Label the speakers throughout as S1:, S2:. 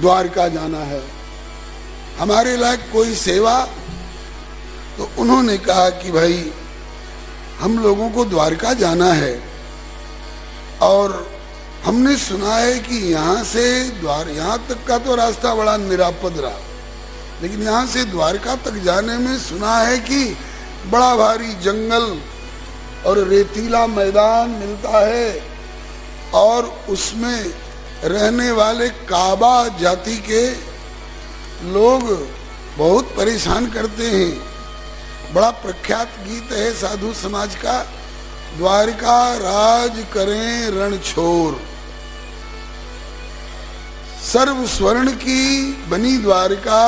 S1: द्वारका जाना है, हमारे लायक कोई सेवा? तो उन्होंने कहा कि भाई हम लोगों को द्वारका जाना है और हमने सुना है कि यहाँ से यहाँ तक का तो रास्ता बड़ा निरापद रहा, लेकिन यहाँ से द्वारका तक जाने में सुना है कि बड़ा भारी जंगल और रेतीला मैदान मिलता है और उसमें रहने वाले काबा जाति के लोग बहुत परेशान करते हैं। बड़ा प्रख्यात गीत है साधु समाज का, द्वारका राज करें रण छोर, सर्व स्वर्ण की बनी द्वारका,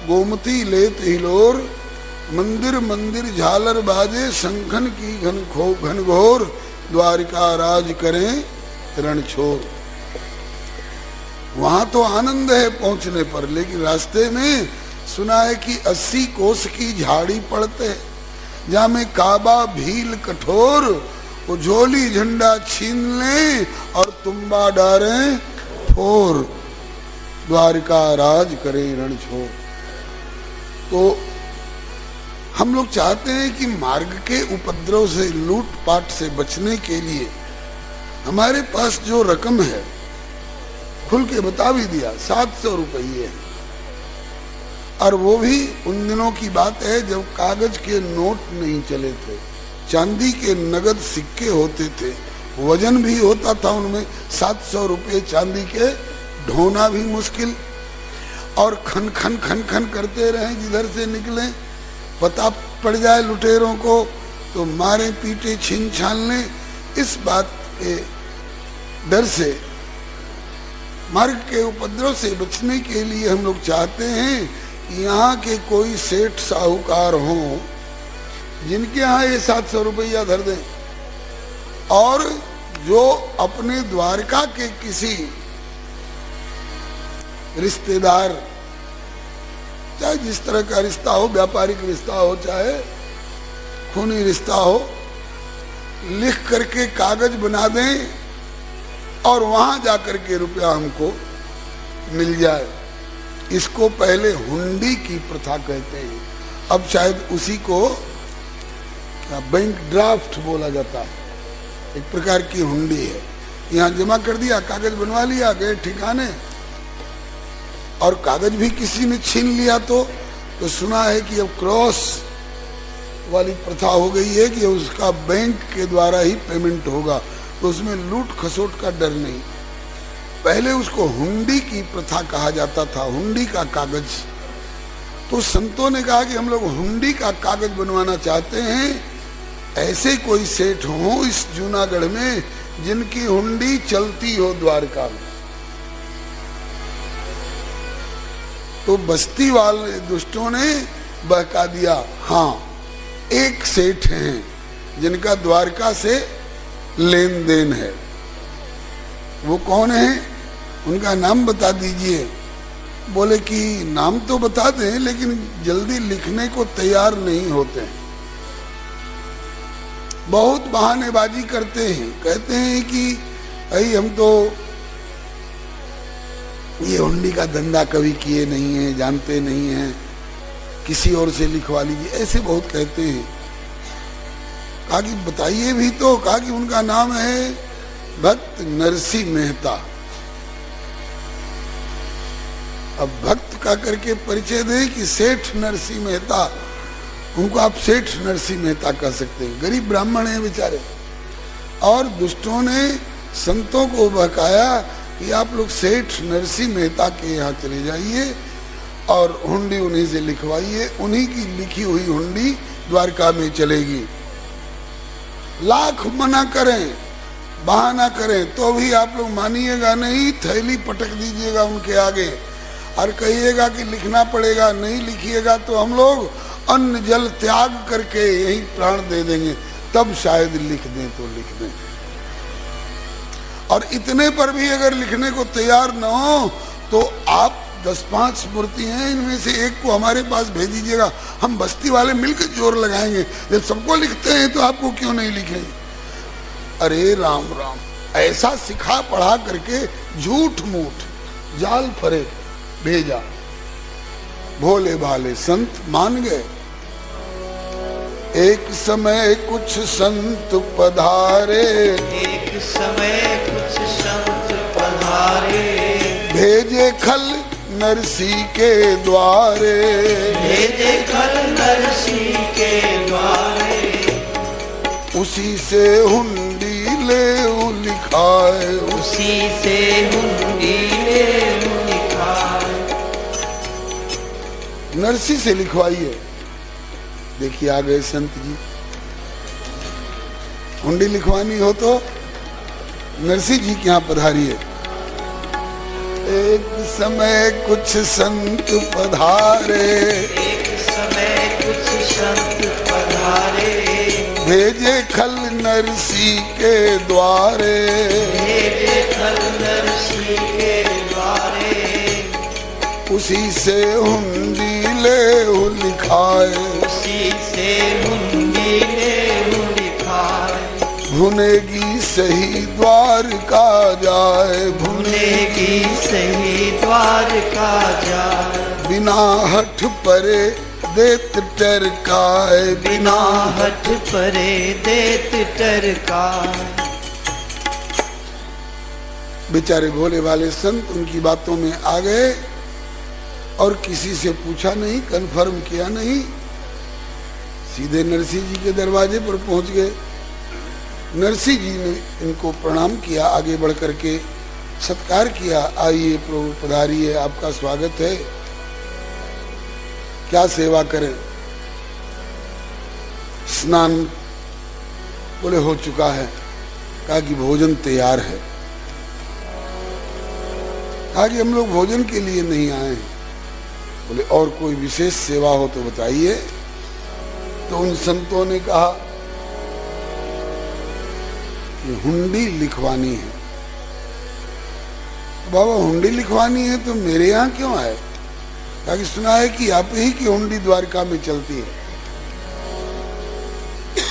S1: गोमती लेत हिलोर, मंदिर मंदिर झालर बाजे, शंखन की घनघोर, द्वारका राज करें रण छोर। वहां तो आनंद है पहुंचने पर, लेकिन रास्ते में सुना है कि 80 कोस की झाड़ी पड़ते, जहां में काबा भील कठोर, वो झोली झंडा छीन ले और तुम्बा डारे ठोर, द्वारका राज करे रण छोर। तो हम लोग चाहते हैं कि मार्ग के उपद्रव से, लूटपाट से बचने के लिए हमारे पास जो रकम है, खुल के बता भी दिया, 700 रुपये है, और वो भी उन दिनों की बात है जब कागज के नोट नहीं चले थे, चांदी के नगद सिक्के होते थे, वजन भी होता था उनमें। 700 रुपये चांदी के ढोना भी मुश्किल, और खन खन खन खन करते रहे, जिधर से निकले पता पड़ जाए लुटेरों को तो मारे पीटे छीन छान लें। इस बात के डर से, मार्ग के उपद्रव से बचने के लिए हम लोग चाहते हैं कि यहाँ के कोई सेठ साहूकार हों जिनके यहाँ ये 700 रुपया धर दें, और जो अपने द्वारका के किसी रिश्तेदार, चाहे जिस तरह का रिश्ता हो, व्यापारिक रिश्ता हो चाहे खूनी रिश्ता हो, लिख करके कागज बना दें और वहां जाकर के रुपया हमको मिल जाए। इसको पहले हुंडी की प्रथा कहते हैं, अब शायद उसी को बैंक ड्राफ्ट बोला जाता है। एक प्रकार की हुंडी है, यहाँ जमा कर दिया, कागज बनवा लिया, गए ठिकाने, और कागज भी किसी ने छीन लिया तो सुना है कि अब क्रॉस वाली प्रथा हो गई है कि उसका बैंक के द्वारा ही पेमेंट होगा, तो उसमें लूट खसोट का डर नहीं। पहले उसको हुंडी की प्रथा कहा जाता था, हुंडी का कागज। तो संतों ने कहा कि हम लोग हुंडी का कागज बनवाना चाहते हैं, ऐसे कोई सेठ हो इस जूनागढ़ में जिनकी हुंडी चलती हो द्वारका में। तो बस्ती वाले दुष्टों ने बहका दिया, हाँ एक सेठ हैं जिनका द्वारका से लेन देन है। वो कौन है, उनका नाम बता दीजिए। बोले कि नाम तो बता दें, लेकिन जल्दी लिखने को तैयार नहीं होते हैं, बहुत बहानेबाजी करते हैं, कहते हैं कि भाई हम तो ये हुंडी का धंधा कभी किए नहीं है, जानते नहीं हैं, किसी और से लिखवा लीजिए, ऐसे बहुत कहते हैं। कहा कि बताइए भी तो, कहा कि उनका नाम है भक्त नरसिंह मेहता। अब भक्त का करके परिचय दे कि सेठ नरसिंह मेहता, उनको आप सेठ नरसिंह मेहता कह सकते हैं, गरीब ब्राह्मण हैं बेचारे। और दुष्टों ने संतों को बहकाया कि आप लोग सेठ नरसिंह मेहता के यहाँ चले जाइए और हुंडी उन्हीं से लिखवाइए, उन्हीं की लिखी हुई हुंडी द्वारका में चलेगी। लाख मना करें, बहाना करें तो भी आप लोग मानिएगा नहीं, थैली पटक दीजिएगा उनके आगे और कहिएगा कि लिखना पड़ेगा, नहीं लिखिएगा तो हम लोग अन्न जल त्याग करके यही प्राण दे देंगे, तब शायद लिख दें तो लिख दें। और इतने पर भी अगर लिखने को तैयार न हो तो आप 10-5 मूर्ति हैं, इनमें से एक को हमारे पास भेज दीजिएगा, हम बस्ती वाले मिलकर जोर लगाएंगे, जब सबको लिखते हैं तो आपको क्यों नहीं लिखेंगे। अरे राम राम, ऐसा सिखा पढ़ा करके झूठ मूठ जाल फरे भेजा। भोले भाले संत मान गए। एक समय कुछ संत पधारे,
S2: एक समय कुछ संत पधारे,
S1: भेजे खल नरसी के द्वारे,
S2: भेजे खल नरसी के द्वारे,
S1: उसी से हुंडी ले लिखाए,
S2: उसी से हुंडी ले लिखाए।
S1: नरसी से लिखवाइए। देखिए आ गए संत जी। हुंडी लिखवानी हो तो नरसी जी के यहाँ पधारिए। एक समय कुछ संत पधारे,
S2: एक समय कुछ संत पधारे,
S1: भेजे खल नरसी के द्वारे,
S2: भेजे खल नरसी के द्वारे,
S1: उसी से हुंडी ले लिखाए,
S2: उसी से हुंडी ले लिखाए।
S1: भुनेगी सही द्वार का जाए,
S2: भुनेगी सही द्वार का जाए,
S1: बिना हठ परे देत टरकाए,
S2: बिना हठ परे देत टरकाए।
S1: बेचारे भोले वाले संत उनकी बातों में आ गए और किसी से पूछा नहीं, कन्फर्म किया नहीं, सीधे नरसी जी के दरवाजे पर पहुंच गए। नरसी जी ने इनको प्रणाम किया, आगे बढ़ करके सत्कार किया। आइए प्रभु पधारिए, आपका स्वागत है, क्या सेवा करें? स्नान बोले हो चुका है। कहा कि भोजन तैयार है। कहा कि हम लोग भोजन के लिए नहीं आए हैं। बोले और कोई विशेष सेवा हो तो बताइए। तो उन संतों ने कहा कि हुंडी लिखवानी है। बाबा हुंडी लिखवानी है तो मेरे यहाँ क्यों आए? ताकि सुना है कि आप ही की हुंडी द्वारका में चलती है।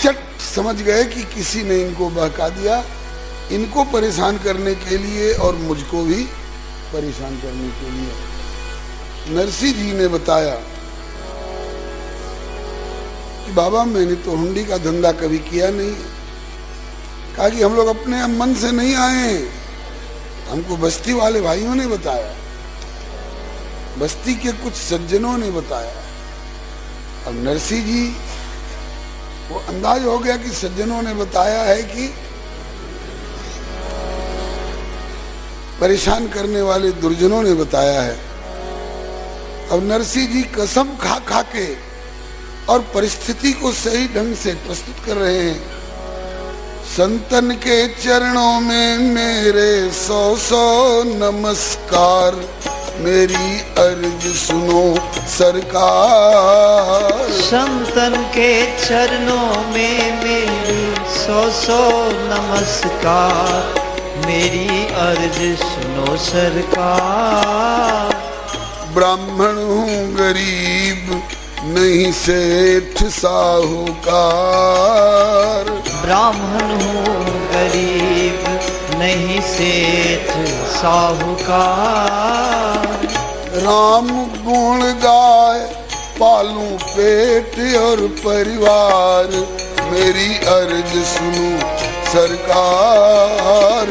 S1: चट समझ गए कि किसी ने इनको बहका दिया, इनको परेशान करने के लिए और मुझको भी परेशान करने के लिए। नरसी जी ने बताया कि बाबा मैंने तो हुंडी का धंधा कभी किया नहीं। कहा कि हम लोग अपने मन से नहीं आए हैं, हमको बस्ती वाले भाइयों ने बताया, बस्ती के कुछ सज्जनों ने बताया। अब नरसी जी वो अंदाज हो गया कि सज्जनों ने बताया है कि परेशान करने वाले दुर्जनों ने बताया है। अब नरसी जी कसम खा खा के और परिस्थिति को सही ढंग से प्रस्तुत कर रहे हैं। संतन के चरणों में मेरे 100 नमस्कार, मेरी अर्ज सुनो सरकार।
S2: संतन के चरणों में मेरी 100 नमस्कार, मेरी अर्ज सुनो सरकार।
S1: ब्राह्मण हूँ गरीब नहीं सेठ साहूकार,
S2: ब्राह्मण हूँ गरीब नहीं सेठ साहूकार।
S1: राम गुण गाय पालूं पेट और परिवार, मेरी अर्ज सुनो सरकार।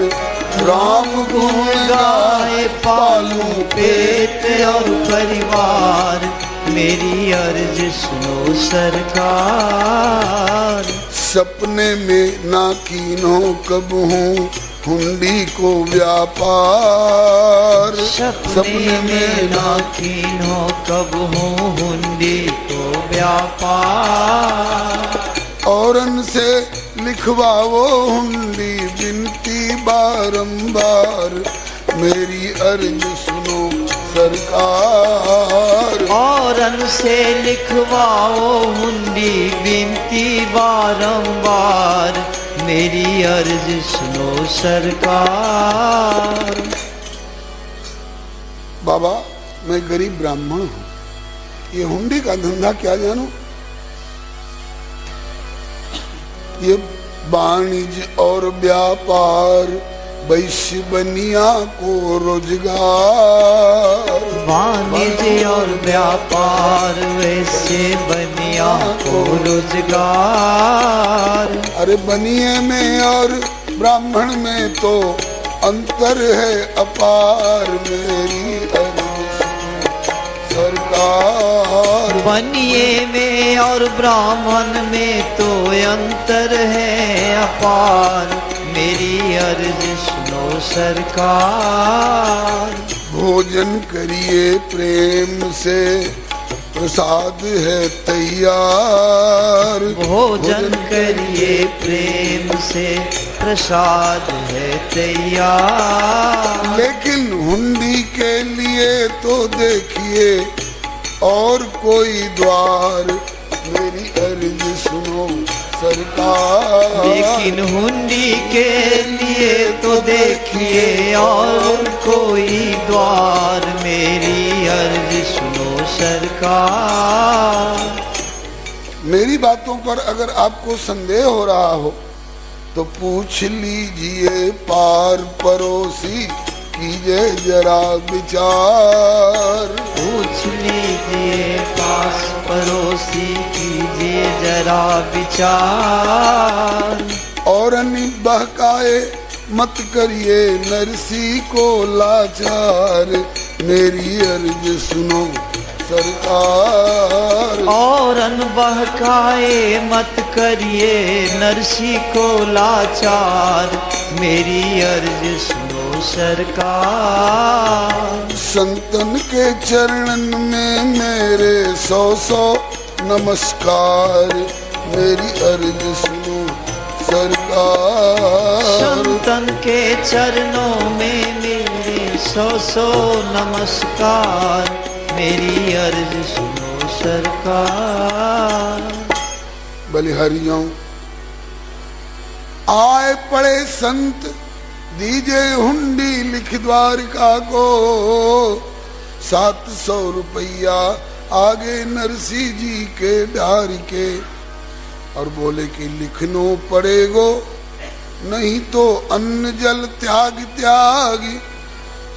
S1: राम गुण गाय पालूं
S2: पेट और परिवार, मेरी अर्ज सुनो सरकार।
S1: सपने में ना कीनो कब हूँ हुंडी को व्यापार,
S2: सपने में ना कीनो कब हूँ हुंडी को व्यापार।
S1: औरन से लिखवाओ हुंडी विनती बारंबार, मेरी अर्ज सुनो सरकार।
S2: औरन से लिखवाओ हुंडी विनती बारंबार, मेरी अर्ज सुनो सरकार।
S1: बाबा मैं गरीब ब्राह्मण हूँ, ये हुंडी का धंधा क्या जानूं? ये वाणिज्य और व्यापार वैश्य बनिया को रोजगार,
S2: वाणिज्य और व्यापार वैश्य बनिया को रोजगार।
S1: अरे बनिए में और ब्राह्मण में तो अंतर है अपार, मेरी अर्ज सरकार।
S2: बनिए में और ब्राह्मण में तो अंतर है अपार, मेरी अर्ज सुनो सरकार।
S1: भोजन करिए प्रेम से प्रसाद है तैयार,
S2: भोजन करिए प्रेम से प्रसाद है तैयार।
S1: लेकिन हुंडी के लिए तो देखिए और कोई द्वार, मेरी अर्ज सुनो सरकार।
S2: लेकिन हुंडी के लिए तो देखिए और कोई द्वार, मेरी अर्ज सुनो सरकार।
S1: मेरी बातों पर अगर आपको संदेह हो रहा हो तो पूछ लीजिए पार पड़ोसी, कीजिए जरा विचार।
S2: पूछ लीजिए पास पड़ोसी, कीजिए जरा विचार।
S1: और अन्य बहकाए मत करिए नरसी को लाचार, मेरी अर्ज सुनो सरकार।
S2: और बहकाए मत करिए नरसी को लाचार, मेरी अर्ज सुनो सरकार।
S1: संतन के चरणन में मेरे 100 नमस्कार, मेरी अर्ज सुनो सरकार।
S2: संतन के चरणों में मेरे 100 नमस्कार, मेरी अर्ज सुनो सरकार।
S1: बलिहारियों आए पड़े संत, दीजे हुंडी लिख द्वारिका को, 700 रुपया आगे नरसी जी के डारी के। और बोले कि लिखनो पड़ेगो, नहीं तो अन्न जल त्याग त्यागी,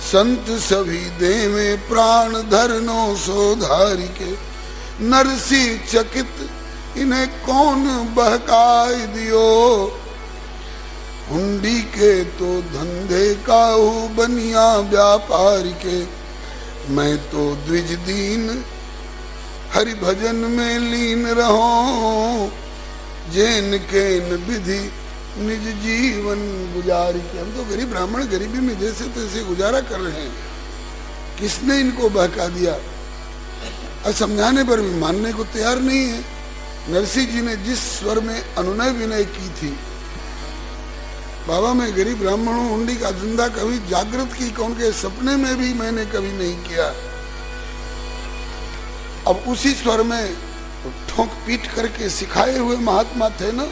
S1: संत सभी देवे प्राण धरनो सो धारी के। नरसी चकित इन्हें कौन बहकाए दियो, हुंडी के तो धंधे काहू बनिया व्यापारी के। मैं तो द्विज दीन हरि भजन में लीन रहो, जैन के न विधि निज जीवन गुजारी के। हम तो गरीब ब्राह्मण गरीबी में जैसे तैसे गुजारा कर रहे हैं, किसने इनको बहका दिया? और समझाने पर भी मानने को तैयार नहीं है। नरसी जी ने जिस स्वर में अनुनय विनय की थी, बाबा मैं गरीब ब्राह्मण हूँ, हुंडी का धंधा कभी जागृत की कौन के सपने में भी मैंने कभी नहीं किया। अब उसी स्वर में ठोक पीट करके सिखाए हुए महात्मा थे ना,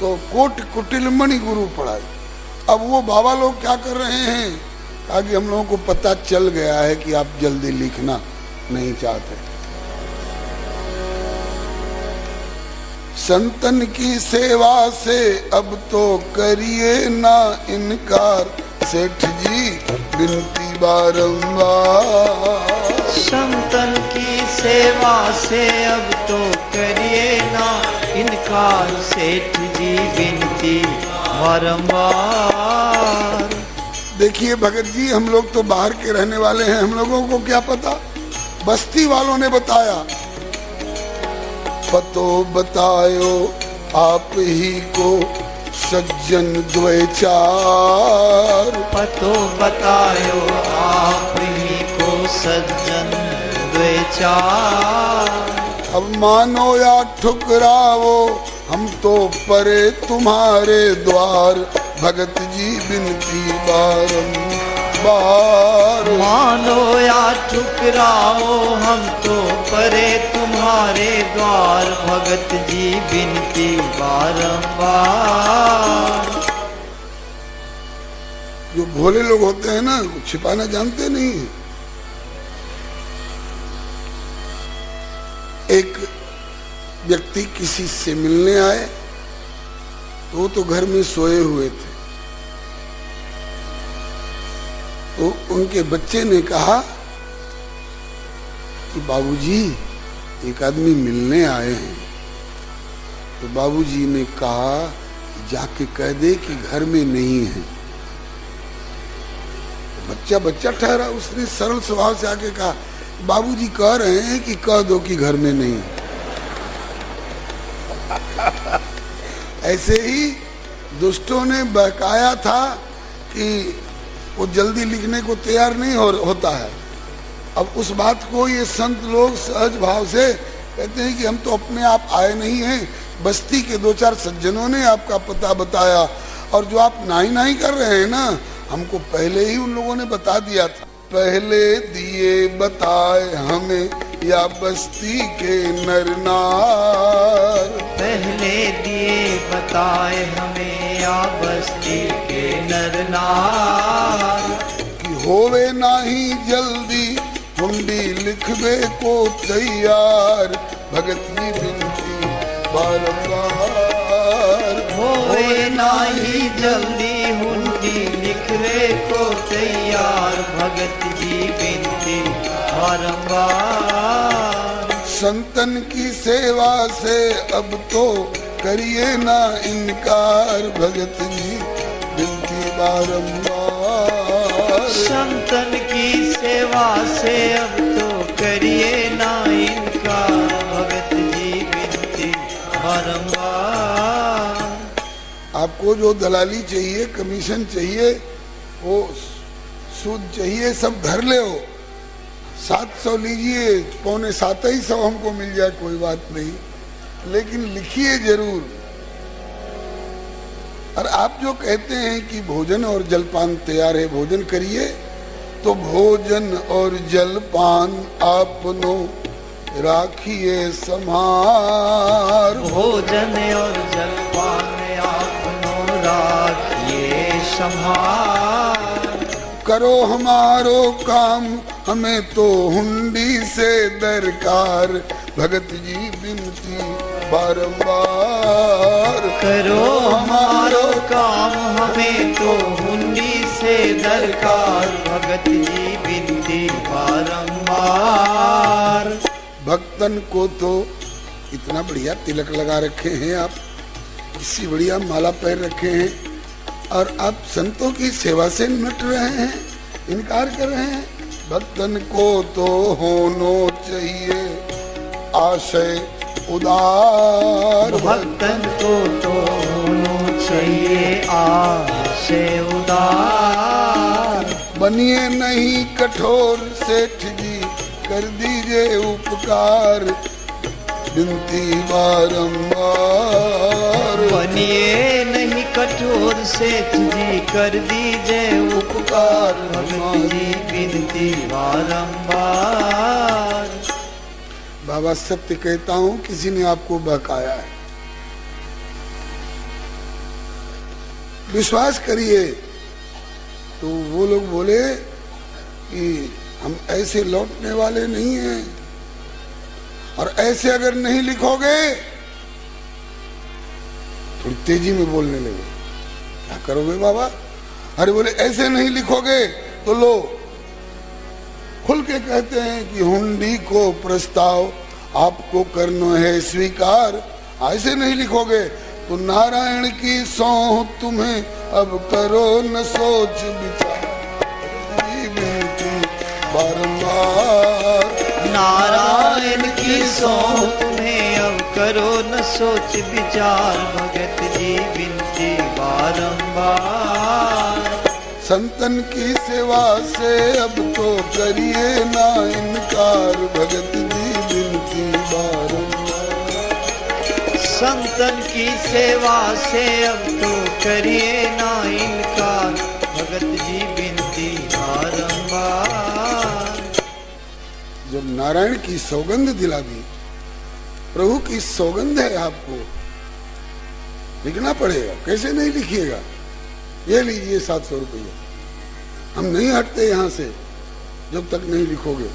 S1: तो कोट कुटिल मणि गुरु पढ़ाई। अब वो बाबा लोग क्या कर रहे हैं, ताकि हम लोगों को पता चल गया है कि आप जल्दी लिखना नहीं चाहते। संतन की सेवा से अब तो करिए ना इनकार, सेठ जी विनती बारंबार।
S2: संतन की सेवा से अब तो करिए ना इनकार, सेठ जी विनती बारंबार।
S1: देखिए भगत जी, हम लोग तो बाहर के रहने वाले हैं, हम लोगों को क्या पता, बस्ती वालों ने बताया। पतो बतायो आप ही को सज्जन द्वैचार,
S2: पतो बतायो आप ही को सज्जन द्वैचार।
S1: अब मानो या ठुकरावो हम तो परे तुम्हारे द्वार, भगत जी विनती बारंबार।
S2: मानो या ठुकराओ हम तो परे तुम्हारे द्वार, भगत जी विनती बारंबार।
S1: जो भोले लोग होते हैं ना, छिपाना जानते नहीं है। एक व्यक्ति किसी से मिलने आए तो वो तो घर में सोए हुए थे। तो उनके बच्चे ने कहा कि बाबूजी एक आदमी मिलने आए हैं। तो बाबूजी ने कहा जाके कह दे कि घर में नहीं है। तो बच्चा ठहरा, उसने सरल स्वभाव से आके कहा बाबूजी कह रहे हैं कि कह दो कि घर में नहीं है। ऐसे ही दुष्टों ने बहकाया था कि वो जल्दी लिखने को तैयार नहीं होता है। अब उस बात को ये संत लोग सहज भाव से कहते हैं कि हम तो अपने आप आए नहीं हैं, बस्ती के 2-4 सज्जनों ने आपका पता बताया, और जो आप नाही कर रहे हैं ना, हमको पहले ही उन लोगों ने बता दिया था। पहले दिए बताए हमें या बस्ती के नर नार,
S2: पहले दिए बताए हमें या बस्ती के नर नार,
S1: कि होवे नाही जल्दी हुंडी लिखवे को तैयार, भगत जी बिनती बारंबार।
S2: होवे नाही जल्दी हुंडी लिखवे को तैयार, भगत जी बिनती बारंबार।
S1: संतन की सेवा से अब तो करिए ना इनकार, भगत जी बिनती बारंबार।
S2: संतन की सेवा से अब तो करिए ना इनकार, भगत जी बिनती बारंबार।
S1: आपको जो दलाली चाहिए, कमीशन चाहिए, वो सूद चाहिए, सब धर ले हो। 700 लीजिए, 625 हमको मिल जाए कोई बात नहीं, लेकिन लिखिए जरूर। और आप जो कहते हैं कि भोजन और जलपान तैयार है, भोजन करिए, तो भोजन और जलपान आपनो राखिए संभार।
S2: भोजन और जलपान आपनो राखिए संभार।
S1: करो हमारो काम, हमें तो हुंडी से दरकार, भगत जी बिनती बारंबार।
S2: करो हमारो काम, हमें तो हुंडी से दरकार, भगत जी बिनती बारंबार।
S1: भक्तन को तो इतना बढ़िया तिलक लगा रखे हैं आप, इसी बढ़िया माला पहन रखे हैं, और आप संतों की सेवा से नट रहे हैं, इनकार कर रहे हैं। भक्तन को तो होनो चाहिए आशय उदार,
S2: भक्तन को तो होनो चाहिए आशय उदार।
S1: बनिए नहीं कठोर सेठ जी, कर दीजिए उपकार, बिनती बारंबार।
S2: बनिए नहीं कठोर सेठ जी, कर दीजिए उपकार, भगत जी बिनती बारंबार।
S1: बाबा सत्य कहता हूँ, किसी ने आपको बहकाया है, विश्वास करिए। तो वो लोग बोले कि हम ऐसे लौटने वाले नहीं हैं, और ऐसे अगर नहीं लिखोगे, थोड़ी तेजी में बोलने लगे, क्या करोगे बाबा? अरे बोले ऐसे नहीं लिखोगे तो लो, खुल के कहते हैं कि हुंडी को प्रस्ताव आपको करना है स्वीकार। ऐसे नहीं लिखोगे तो नारायण की सौंह तुम्हें अब करो न सोच विचार, बारंबार।
S2: नारायण की सौंह तुम्हें अब करो न सोच विचार, भगत जी बिनती बारंबार।
S1: संतन की सेवा से अब तो करिए ना इनकार, भगत जी बिनती बारंबार।
S2: संतन की सेवा से अब तो करिए ना इनकार, भगत जी बिनती बारंबार।
S1: जब नारायण की सौगंध दिला दी, प्रभु की सौगंध है, आपको लिखना पड़ेगा। कैसे नहीं लिखिएगा? ये लीजिए 700 रुपया, हम नहीं हटते यहाँ से जब तक नहीं लिखोगे।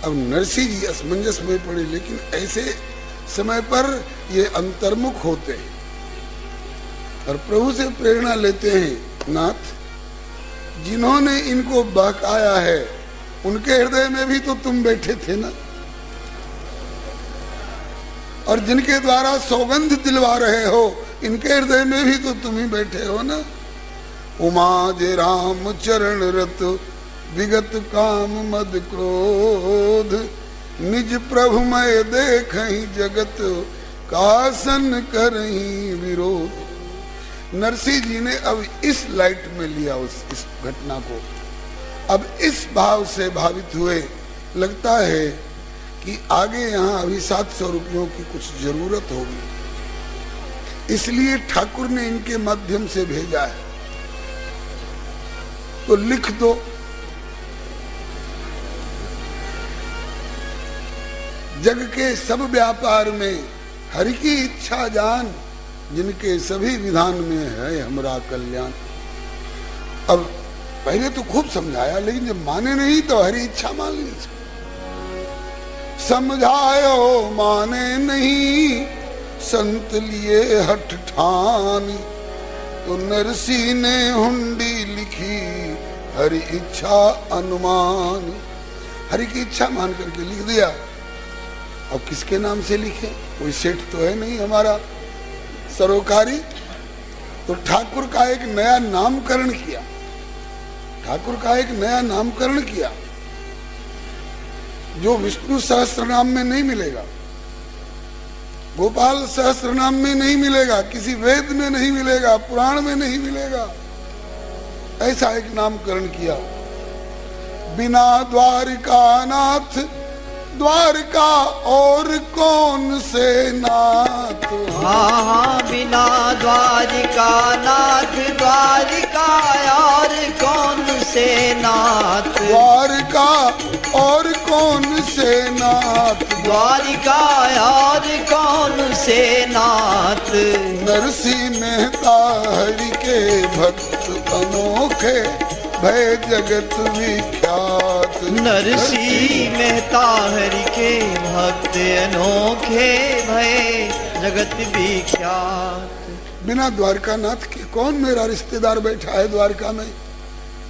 S1: अब नरसिंह जी असमंजस में पड़े, लेकिन ऐसे समय पर ये अंतर्मुख होते हैं और प्रभु से प्रेरणा लेते हैं। नाथ जिन्होंने इनको बहकाया है उनके हृदय में भी तो तुम बैठे थे ना, और जिनके द्वारा सौगंध दिलवा रहे हो इनके हृदय में भी तो तुम ही बैठे हो ना। उमा जे राम चरण रत विगत काम मद क्रोध, निज प्रभु मय देखहि जगत कासन करहि विरोध। नरसिंह जी ने अब इस लाइट में लिया इस घटना को, अब इस भाव से भावित हुए। लगता है कि आगे यहाँ अभी 700 रुपयों की कुछ जरूरत होगी, इसलिए ठाकुर ने इनके माध्यम से भेजा है, तो लिख दो। जग के सब व्यापार में हरि की इच्छा जान, जिनके सभी विधान में है हमरा कल्याण। अब पहले तो खूब समझाया, लेकिन जब माने नहीं तो हरि इच्छा मान लीजिए। समझायो माने नहीं, संत लिए हठ ठानी, तो नरसिंह ने हुंडी लिखी हरि इच्छा अनुमान। हरि की इच्छा मान करके लिख दिया। अब किसके नाम से लिखे? कोई सेठ तो है नहीं हमारा सरोकारी, तो ठाकुर का एक नया नामकरण किया। ठाकुर का एक नया नामकरण किया जो विष्णु सहस्त्रनाम में नहीं मिलेगा, गोपाल सहस्त्रनाम में नहीं मिलेगा, किसी वेद में नहीं मिलेगा, पुराण में नहीं मिलेगा। ऐसा एक नामकरण किया। बिना द्वारिका नाथ द्वारका और कौन से नाथ।
S2: हाँ, बिना द्वारिका नाथ द्वारिका और कौन से नाथ।
S1: द्वारका और कौन से नाथ।
S2: द्वारिका और कौन से नाथ।
S1: नरसिंह मेहता हरि के भक्त अनोखे, भय जगत विख्यात।
S2: नरसिंह मेहता हरि के भक्त अनोखे, भय जगत विख्यात।
S1: बिना द्वारका नाथ के कौन मेरा रिश्तेदार बैठा है द्वारका में?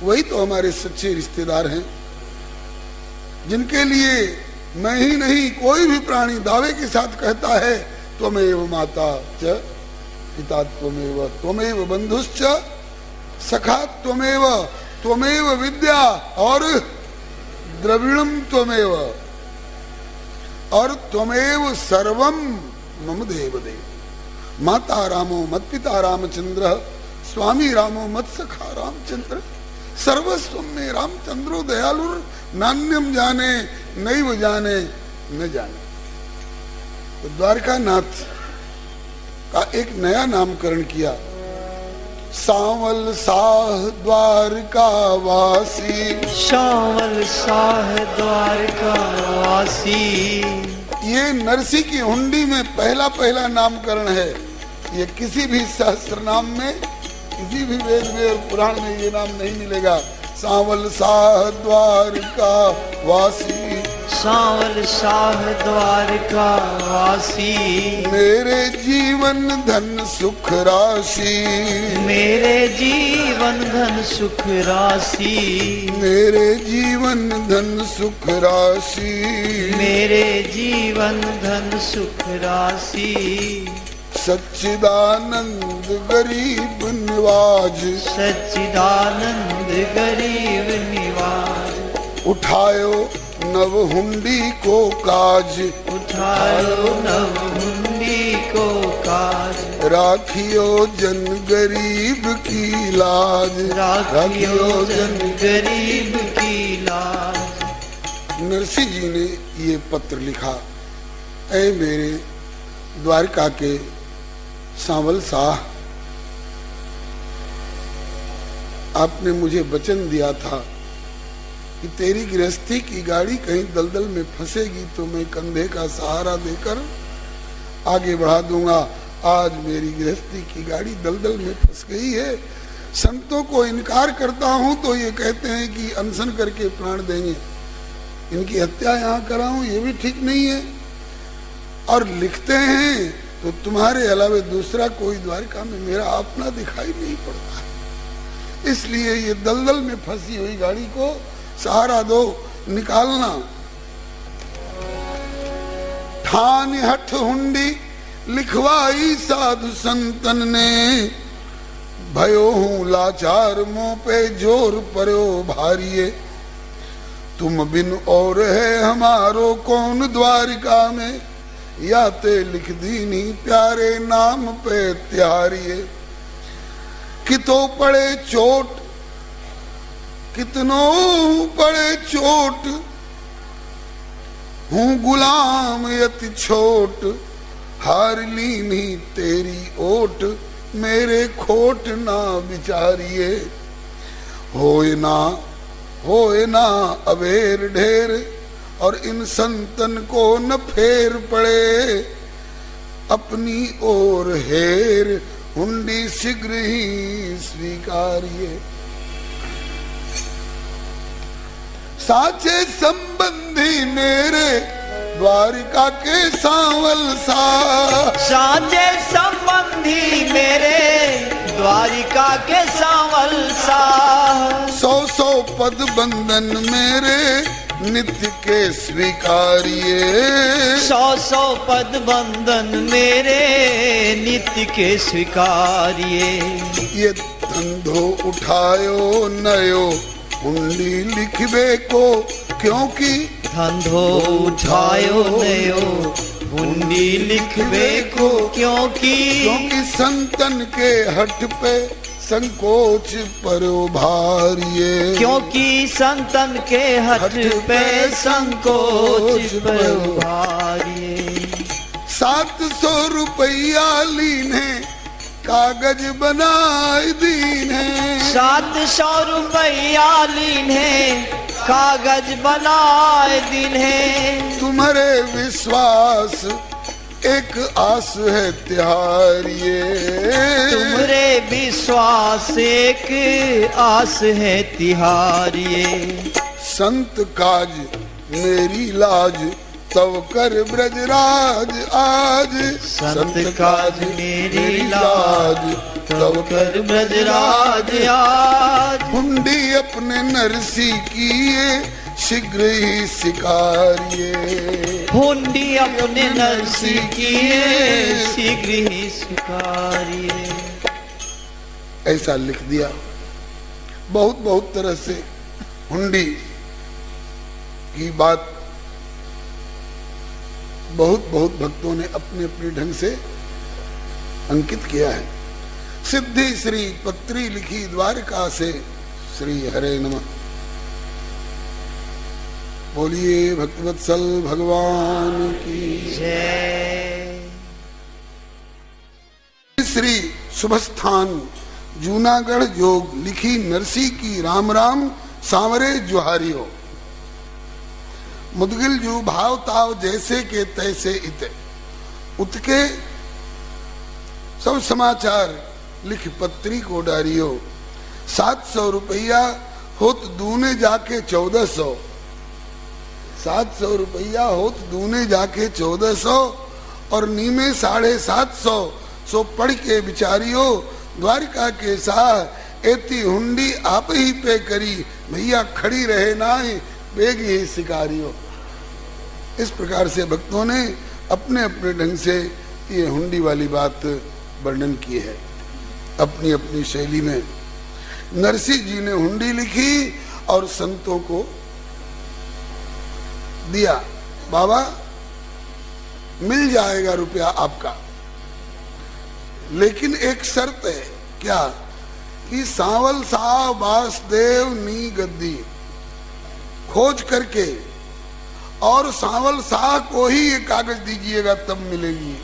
S1: वही तो हमारे सच्चे रिश्तेदार हैं, जिनके लिए मैं ही नहीं कोई भी प्राणी दावे के साथ कहता है त्वमेव माता च पिता त्वमेव, त्वमेव बंधुश्च सखा त्वमेव, त्वमेव विद्या और द्रविणम त्वमेव, और त्वमेव सर्वम मम देव देव। माता रामो मत पिता रामचंद्र, स्वामी रामो मत सखा रामचंद्र, सर्वस्व में रामचंद्रो दयालुर, नान्यम जाने नैव जाने न जाने। तो द्वारका नाथ का एक नया नामकरण किया। सांवल साह द्वारका वासी,
S2: सांवल साह द्वारका वासी।
S1: ये नरसिंह की हुंडी में पहला पहला नामकरण है। ये किसी भी सहस्त्र नाम में, किसी भी वेद में और पुराण में ये नाम नहीं मिलेगा। सांवल साह द्वारका वासी,
S2: सांवल साह द्वारका वासी।
S1: मेरे जीवन धन सुख राशि,
S2: मेरे जीवन धन सुख राशि।
S1: मेरे जीवन धन सुख राशि,
S2: मेरे जीवन धन सुख राशि।
S1: सच्चिदानंद गरीब निवाज,
S2: सच्चिदानंद गरीब निवाज।
S1: उठायो नव हुंडी को काज,
S2: उठायो नव हुंडी को काज।
S1: राखियो जन गरीब की लाज,
S2: राखियो जन गरीब की लाज।
S1: नरसिंह जी ने ये पत्र लिखा। ऐ मेरे द्वारका के सांवल साह, आपने मुझे वचन दिया था कि तेरी गृहस्थी की गाड़ी कहीं दलदल में फंसेगी तो मैं कंधे का सहारा देकर आगे बढ़ा दूंगा। आज मेरी गृहस्थी की गाड़ी दलदल में फंस गई है। संतों को इनकार करता हूं तो ये कहते हैं कि अनशन करके प्राण देंगे। इनकी हत्या यहाँ कराऊं ये भी ठीक नहीं है। और लिखते हैं तो तुम्हारे अलावा दूसरा कोई द्वारका में मेरा अपना दिखाई नहीं पड़ता है। इसलिए ये दलदल में फंसी हुई गाड़ी को सहारा दो, निकालना। ठान हठ हुंडी लिखवाई साधु संतन ने, भयो हूं लाचार मुंह पे जोर पर्यो भारिये। तुम बिन और है हमारो कौन द्वारिका में, या ते लिख दीनी प्यारे नाम पे त्यारिये। कितो पड़े चोट कितनों पड़े चोट, हूँ गुलाम यति छोट, हार लीनी तेरी ओट, मेरे खोट ना विचारिये। होए ना अबेर ढेर, और इन संतन को न फेर पड़े, अपनी ओर हेर हुंडी शीघ्र ही स्वीकारिये। साचे संबंधी मेरे द्वारिका के सांवल सा,
S2: साचे संबंधी मेरे द्वारिका के सांवल सा।
S1: 100 पद बंधन मेरे नित्य के स्वीकारिये।
S2: 100 पद बंधन मेरे नित्य के स्वीकारिये।
S1: ये धंधो उठायो नयो हुंडी लिखबे को, क्योंकि
S2: धंधो उठायो नयो हुंडी लिखबे को, क्योंकि
S1: संतन के हठ पे संकोच परो भारिये।
S2: क्योंकि संतन के हठ पे संकोच परो भारिये।
S1: 700 रुपया लीने कागज बनाए दीने,
S2: 700 रुपया लीने कागज बनाए दीने।
S1: तुम्हारे विश्वास एक आस है तिहारिये।
S2: तुम्हारे विश्वास एक आस है तिहारिये।
S1: संत काज मेरी लाज, तव कर ब्रजराज आज।
S2: संत काज मेरी लाज, तव कर ब्रजराज आज।
S1: हुंडी अपने नरसी किए शीघ्र ही स्वीकारिये।
S2: हुंडी अपने नरसी किए शीघ्र ही स्वीकारिये।
S1: ऐसा लिख दिया। बहुत तरह से हुंडी की बात बहुत भक्तों ने अपने अपने ढंग से अंकित किया है। सिद्धि श्री पत्री लिखी द्वारका से, श्री हरे नमः। बोलिए भक्तवत्सल भगवान की
S2: जय।
S1: श्री शुभस्थान जूनागढ़ योग लिखी नरसी की राम राम सांवरे जुहारियो। मुदगिल जू भाव ताव जैसे के तैसे इत, उतके सब समाचार लिख पत्री को डारियो। 700 रुपया होत दूने जाके 1400, 700 रुपया होत दूने जाके 1400, और नीमे 750 सो पढ़ के बिचारियो। द्वारिका के साह एती हुंडी आप ही पे करी, भैया खड़ी रहे ना बेग ही शिकारियो। इस प्रकार से भक्तों ने अपने अपने ढंग से ये हुंडी वाली बात वर्णन की है अपनी अपनी शैली में। नरसी जी ने हुंडी लिखी और संतों को दिया, बाबा मिल जाएगा रुपया आपका, लेकिन एक शर्त है। क्या? कि सांवल साह वासुदेव नी गद्दी खोज करके और सांवल शाह को ही ये कागज दीजिएगा तब मिलेगी।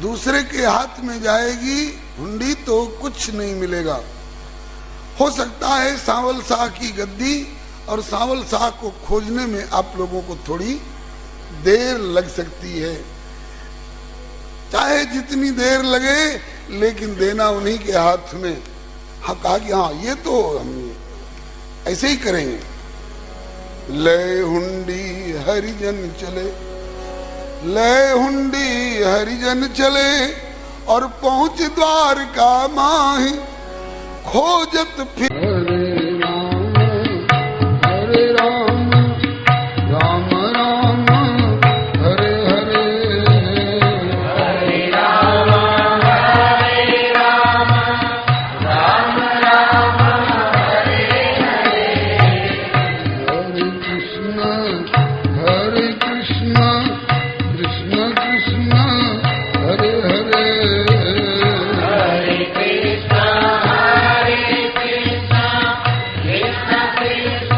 S1: दूसरे के हाथ में जाएगी हुंडी तो कुछ नहीं मिलेगा। हो सकता है सांवल शाह की गद्दी और सांवल शाह को खोजने में आप लोगों को थोड़ी देर लग सकती है, चाहे जितनी देर लगे, लेकिन देना उन्हीं के हाथ में। हाँ, कहा कि हाँ ये तो हम ऐसे ही करेंगे। ले हुंडी हरिजन चले, ले हुंडी हरिजन चले, और पहुंच द्वारका माही, खोजत फिर हरे राम राम राम हरे हरे
S2: हरे राम राम राम हरे हरे
S1: हरे कृष्ण कृष्ण कृष्ण हरे हरे
S2: हरे कृष्ण कृष्ण कृष्ण